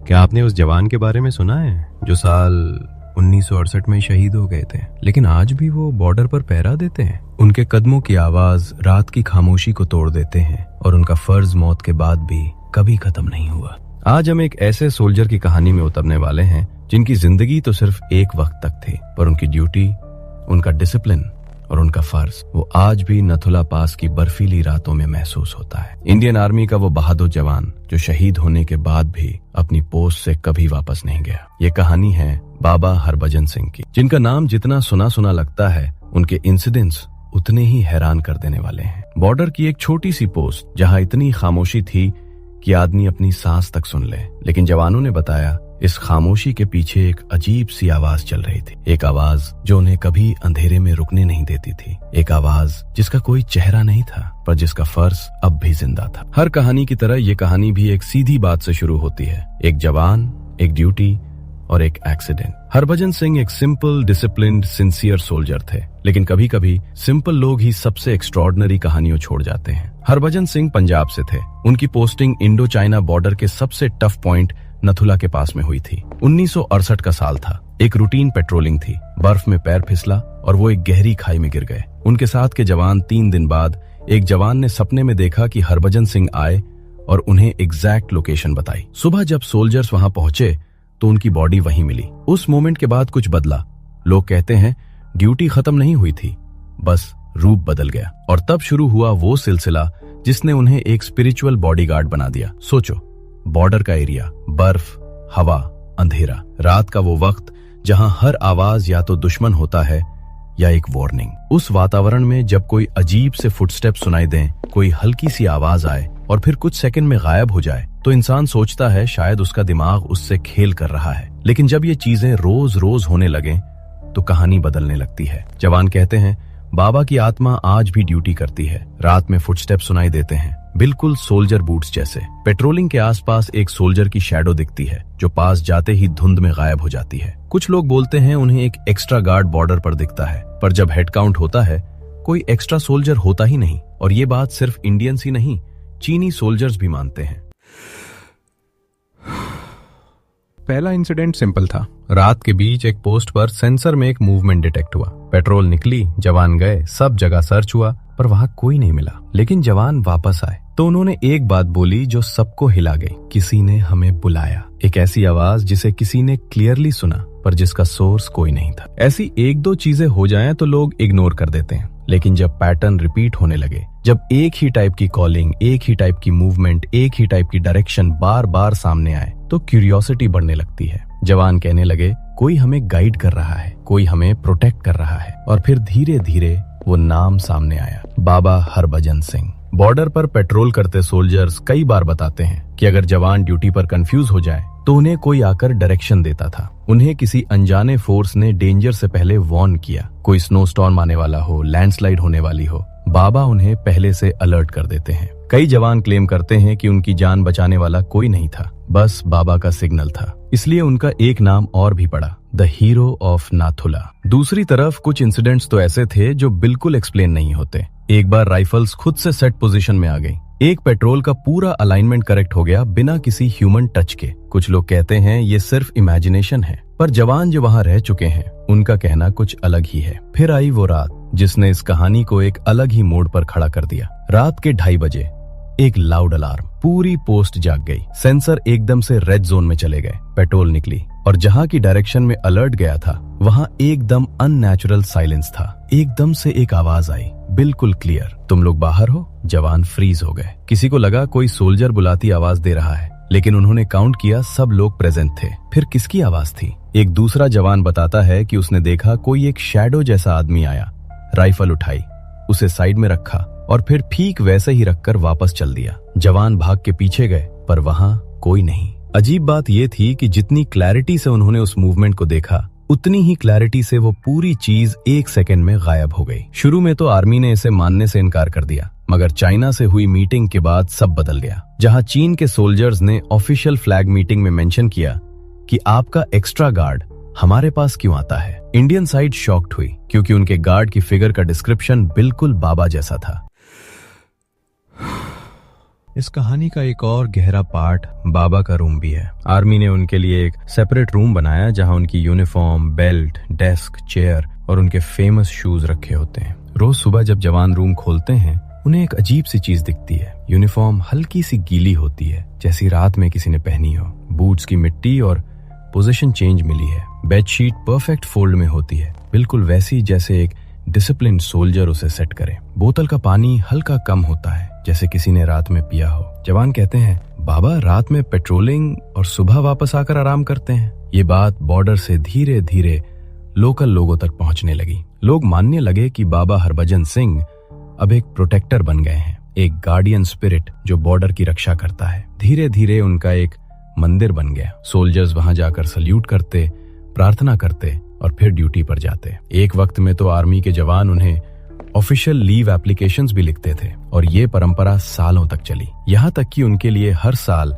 क्या आपने उस जवान के बारे में सुना है जो साल 1968 में शहीद हो गए थे, लेकिन आज भी वो बॉर्डर पर पहरा देते हैं। उनके कदमों की आवाज रात की खामोशी को तोड़ देते हैं और उनका फर्ज मौत के बाद भी कभी खत्म नहीं हुआ। आज हम एक ऐसे सोल्जर की कहानी में उतरने वाले हैं जिनकी जिंदगी तो सिर्फ एक वक्त तक थी, पर उनकी ड्यूटी, उनका डिसिप्लिन और उनका फर्ज वो आज भी नथुला पास की बर्फीली रातों में महसूस होता है। इंडियन आर्मी का वो बहादुर जवान जो शहीद होने के बाद भी अपनी पोस्ट से कभी वापस नहीं गया। ये कहानी है बाबा हरभजन सिंह की, जिनका नाम जितना सुना सुना लगता है, उनके इंसिडेंट्स उतने ही हैरान कर देने वाले हैं। बॉर्डर की एक छोटी सी पोस्ट जहां इतनी खामोशी थी कि आदमी अपनी सांस तक सुन ले, लेकिन जवानों ने बताया इस खामोशी के पीछे एक अजीब सी आवाज चल रही थी। एक आवाज जो उन्हें कभी अंधेरे में रुकने नहीं देती थी। एक आवाज जिसका कोई चेहरा नहीं था, पर जिसका फर्ज अब भी जिंदा था। हर कहानी की तरह ये कहानी भी एक सीधी बात से शुरू होती है। एक जवान, एक ड्यूटी और एक एक्सीडेंट। हरभजन सिंह एक सिंपल, डिसिप्लिन्ड, सिंसियर सोल्जर थे, लेकिन कभी कभी सिंपल लोग ही सबसे एक्स्ट्रॉर्डिनरी कहानियों छोड़ जाते हैं। हरभजन सिंह पंजाब से थे। उनकी पोस्टिंग इंडो चाइना बॉर्डर के सबसे टफ पॉइंट नथुला के पास में हुई थी। 1968 का साल था। एक रूटीन पेट्रोलिंग थी। बर्फ में पैर फिसला और वो एक गहरी खाई में गिर गए। उनके साथ के जवान 3 दिन बाद एक जवान ने सपने में देखा कि हरभजन सिंह आए और उन्हें एग्जैक्ट लोकेशन बताई। सुबह जब सोल्जर्स वहां पहुंचे तो उनकी बॉडी वहीं मिली। उस मोमेंट के बाद कुछ बदला। लोग कहते हैं ड्यूटी खत्म नहीं हुई थी, बस रूप बदल गया। और तब शुरू हुआ वो सिलसिला जिसने उन्हें एक स्पिरिचुअल बॉडीगार्ड बना दिया। सोचो, बॉर्डर का एरिया, बर्फ, हवा, अंधेरा, रात का वो वक्त जहां हर आवाज या तो दुश्मन होता है या एक वार्निंग। उस वातावरण में जब कोई अजीब से फुटस्टेप सुनाई दें, कोई हल्की सी आवाज आए और फिर कुछ सेकंड में गायब हो जाए, तो इंसान सोचता है शायद उसका दिमाग उससे खेल कर रहा है। लेकिन जब ये चीजें रोज रोज होने लगें तो कहानी बदलने लगती है। जवान कहते हैं बाबा की आत्मा आज भी ड्यूटी करती है। रात में फुटस्टेप सुनाई देते हैं, बिल्कुल सोल्जर बूट्स जैसे। पेट्रोलिंग के आसपास एक सोल्जर की शैडो दिखती है जो पास जाते ही धुंध में गायब हो जाती है। कुछ लोग बोलते हैं उन्हें एक एक्स्ट्रा गार्ड बॉर्डर पर दिखता है, पर जब हेड काउंट होता है कोई एक्स्ट्रा सोल्जर होता ही नहीं। और ये बात सिर्फ इंडियंस ही नहीं, चीनी सोल्जर्स भी मानते हैं। पहला इंसिडेंट सिंपल था। रात के बीच एक पोस्ट पर सेंसर में एक मूवमेंट डिटेक्ट हुआ। पेट्रोल निकली, जवान गए, सब जगह सर्च हुआ, पर वहां कोई नहीं मिला। लेकिन जवान वापस आए तो उन्होंने एक बात बोली जो सबको हिला गई। किसी ने हमें बुलाया। एक ऐसी आवाज जिसे किसी ने क्लियरली सुना, पर जिसका सोर्स कोई नहीं था। ऐसी 1-2 चीजें हो जाएं तो लोग इग्नोर कर देते हैं, लेकिन जब पैटर्न रिपीट होने लगे, जब एक ही टाइप की कॉलिंग, एक ही टाइप की मूवमेंट, एक ही टाइप की डायरेक्शन बार बार सामने आए, तो क्यूरियोसिटी बढ़ने लगती है। जवान कहने लगे कोई हमें गाइड कर रहा है, कोई हमें प्रोटेक्ट कर रहा है। और फिर धीरे धीरे वो नाम सामने आया, बाबा हरभजन सिंह। बॉर्डर पर पेट्रोल करते सोल्जर्स कई बार बताते हैं कि अगर जवान ड्यूटी पर कंफ्यूज हो जाए तो उन्हें कोई आकर डायरेक्शन देता था। उन्हें किसी अनजाने फोर्स ने डेंजर से पहले वार्न किया। कोई स्नो स्टॉर्म आने वाला हो, लैंडस्लाइड होने वाली हो, बाबा उन्हें पहले से अलर्ट कर देते हैं। कई जवान क्लेम करते हैं कि उनकी जान बचाने वाला कोई नहीं था, बस बाबा का सिग्नल था। इसलिए उनका एक नाम और भी पड़ा, द हीरो ऑफ नाथुला। दूसरी तरफ कुछ इंसिडेंट्स तो ऐसे थे जो बिल्कुल एक्सप्लेन नहीं होते। एक बार राइफल्स खुद से सेट पोजीशन में आ गई। एक पेट्रोल का पूरा अलाइनमेंट करेक्ट हो गया बिना किसी ह्यूमन टच के। कुछ लोग कहते हैं ये सिर्फ इमेजिनेशन है, पर जवान जो वहां रह चुके हैं उनका कहना कुछ अलग ही है। फिर आई वो रात जिसने इस कहानी को एक अलग ही मोड़ पर खड़ा कर दिया। रात के 2:30 बजे एक लाउड अलार्म, पूरी पोस्ट जाग गई। सेंसर एकदम से रेड जोन में चले गए। पेट्रोल निकली और जहां की डायरेक्शन में अलर्ट गया था वहां एकदम अननेचुरल साइलेंस था। एकदम से एक आवाज आई, बिल्कुल क्लियर, तुम लोग बाहर हो। जवान फ्रीज हो गए। किसी को लगा कोई सोल्जर बुलाती आवाज दे रहा है, लेकिन उन्होंने काउंट किया, सब लोग प्रेजेंट थे। फिर किसकी आवाज थी? एक दूसरा जवान बताता है कि उसने देखा कोई एक शैडो जैसा आदमी आया, राइफल उठाई, उसे साइड में रखा और फिर ठीक वैसे ही रखकर वापस चल दिया। जवान भाग के पीछे गए, पर वहां कोई नहीं। अजीब बात यह थी कि जितनी क्लैरिटी से उन्होंने उस मूवमेंट को देखा, उतनी ही क्लैरिटी से वो पूरी चीज 1 सेकंड में गायब हो गई। शुरू में तो आर्मी ने इसे मानने से इनकार कर दिया, मगर चाइना से हुई मीटिंग के बाद सब बदल गया। जहां चीन के सोल्जर्स ने ऑफिशियल फ्लैग मीटिंग में मेंशन किया कि आपका एक्स्ट्रा गार्ड हमारे पास क्यों आता है, इंडियन साइड शॉक्ड हुई, क्योंकि उनके गार्ड की फिगर का डिस्क्रिप्शन बिल्कुल बाबा जैसा था। इस कहानी का एक और गहरा पार्ट बाबा का रूम भी है। आर्मी ने उनके लिए एक सेपरेट रूम बनाया जहां उनकी यूनिफॉर्म, बेल्ट, डेस्क, चेयर और उनके फेमस शूज रखे होते हैं। रोज सुबह जब जवान रूम खोलते हैं उन्हें एक अजीब सी चीज दिखती है। यूनिफॉर्म हल्की सी गीली होती है, जैसी रात में किसी ने पहनी हो। बूट्स की मिट्टी और पोजीशन चेंज मिली है। बेडशीट परफेक्ट फोल्ड में होती है, बिल्कुल वैसी जैसे एक डिसिप्लिन सोल्जर उसे सेट करे। बोतल का पानी हल्का कम होता है, जैसे किसी ने रात में पिया हो। जवान कहते हैं, बाबा रात में पेट्रोलिंग और सुबह वापस आकर आराम करते हैं। ये बात बॉर्डर से धीरे धीरे लोकल लोगों तक पहुंचने लगी। लोग मानने लगे कि बाबा हरभजन सिंह अब एक प्रोटेक्टर बन गए हैं, एक गार्डियन स्पिरिट जो बॉर्डर की रक्षा करता है। धीरे धीरे उनका एक मंदिर बन गया। सोल्जर्स वहां जाकर सल्यूट करते, प्रार्थना करते और फिर ड्यूटी पर जाते। एक वक्त में तो आर्मी के जवान उन्हें ऑफिशियल लीव एप्लीकेशंस भी लिखते थे और ये परंपरा सालों तक चली। यहाँ तक कि उनके लिए हर साल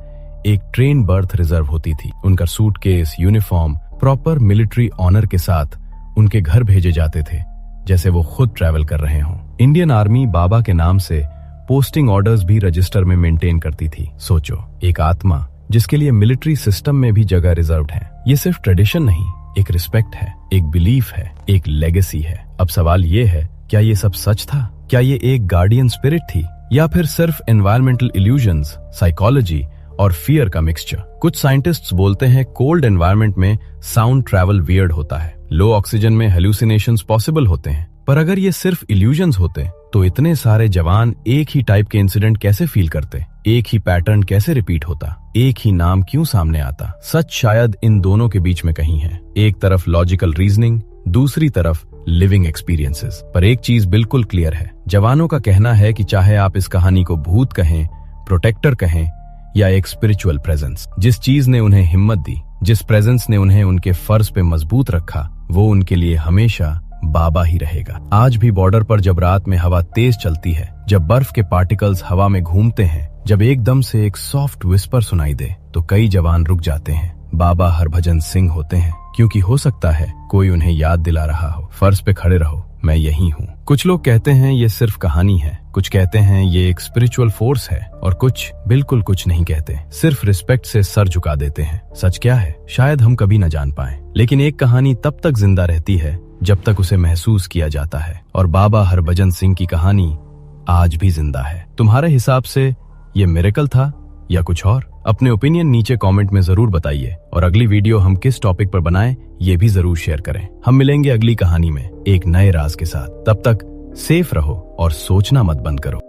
एक ट्रेन बर्थ रिजर्व होती थी। उनका suitcase, uniform proper military honour के साथ उनके घर भेजे जाते थे, जैसे वो खुद ट्रैवल कर रहे हों। इंडियन आर्मी बाबा के नाम से पोस्टिंग ऑर्डर्स भी रजिस्टर में मेंटेन करती थी। सोचो, एक आत्मा जिसके लिए मिलिट्री सिस्टम में भी जगह रिजर्व्ड है। ये सिर्फ ट्रेडिशन नहीं, एक रिस्पेक्ट है, एक बिलीफ है, एक लेगेसी है। अब सवाल ये है, क्या ये सब सच था? क्या ये एक गार्डियन स्पिरिट थी या फिर सिर्फ एनवायरमेंटल इल्यूजन्स, साइकोलॉजी और फियर का मिक्सचर? कुछ साइंटिस्ट्स बोलते हैं कोल्ड एनवायरनमेंट में साउंड ट्रैवल वियर्ड होता है, लो ऑक्सीजन में हेलुसिनेशंस पॉसिबल होते हैं। पर अगर ये सिर्फ इल्यूजन्स होते तो इतने सारे जवान एक ही टाइप के इंसिडेंट कैसे फील करते? एक ही पैटर्न कैसे रिपीट होता? एक ही नाम क्यों सामने आता? सच शायद इन दोनों के बीच में कहीं है। एक तरफ लॉजिकल रीजनिंग, दूसरी तरफ लिविंग एक्सपीरियंसेस। पर एक चीज बिल्कुल क्लियर है, जवानों का कहना है कि चाहे आप इस कहानी को भूत कहें, प्रोटेक्टर कहें या एक स्पिरिचुअल प्रेजेंस, जिस चीज ने उन्हें हिम्मत दी, जिस प्रेजेंस ने उन्हें उनके फर्ज पे मजबूत रखा, वो उनके लिए हमेशा बाबा ही रहेगा। आज भी बॉर्डर पर जब रात में हवा तेज चलती है, जब बर्फ के पार्टिकल्स हवा में घूमते हैं, जब एकदम से एक सॉफ्ट विस्पर सुनाई दे, तो कई जवान रुक जाते हैं। बाबा हरभजन सिंह होते हैं, क्योंकि हो सकता है कोई उन्हें याद दिला रहा हो, फर्श पे खड़े रहो, मैं यही हूँ। कुछ लोग कहते हैं ये सिर्फ कहानी है, कुछ कहते हैं ये एक स्पिरिचुअल फोर्स है, और कुछ बिल्कुल कुछ नहीं कहते, सिर्फ रिस्पेक्ट से सर झुका देते हैं। सच क्या है शायद हम कभी न जान पाए, लेकिन एक कहानी तब तक जिंदा रहती है जब तक उसे महसूस किया जाता है, और बाबा हरभजन सिंह की कहानी आज भी जिंदा है। तुम्हारे हिसाब से ये मिरेकल था या कुछ और? अपने ओपिनियन नीचे कमेंट में जरूर बताइए, और अगली वीडियो हम किस टॉपिक पर बनाएं ये भी जरूर शेयर करें। हम मिलेंगे अगली कहानी में एक नए राज के साथ। तब तक सेफ रहो और सोचना मत बंद करो।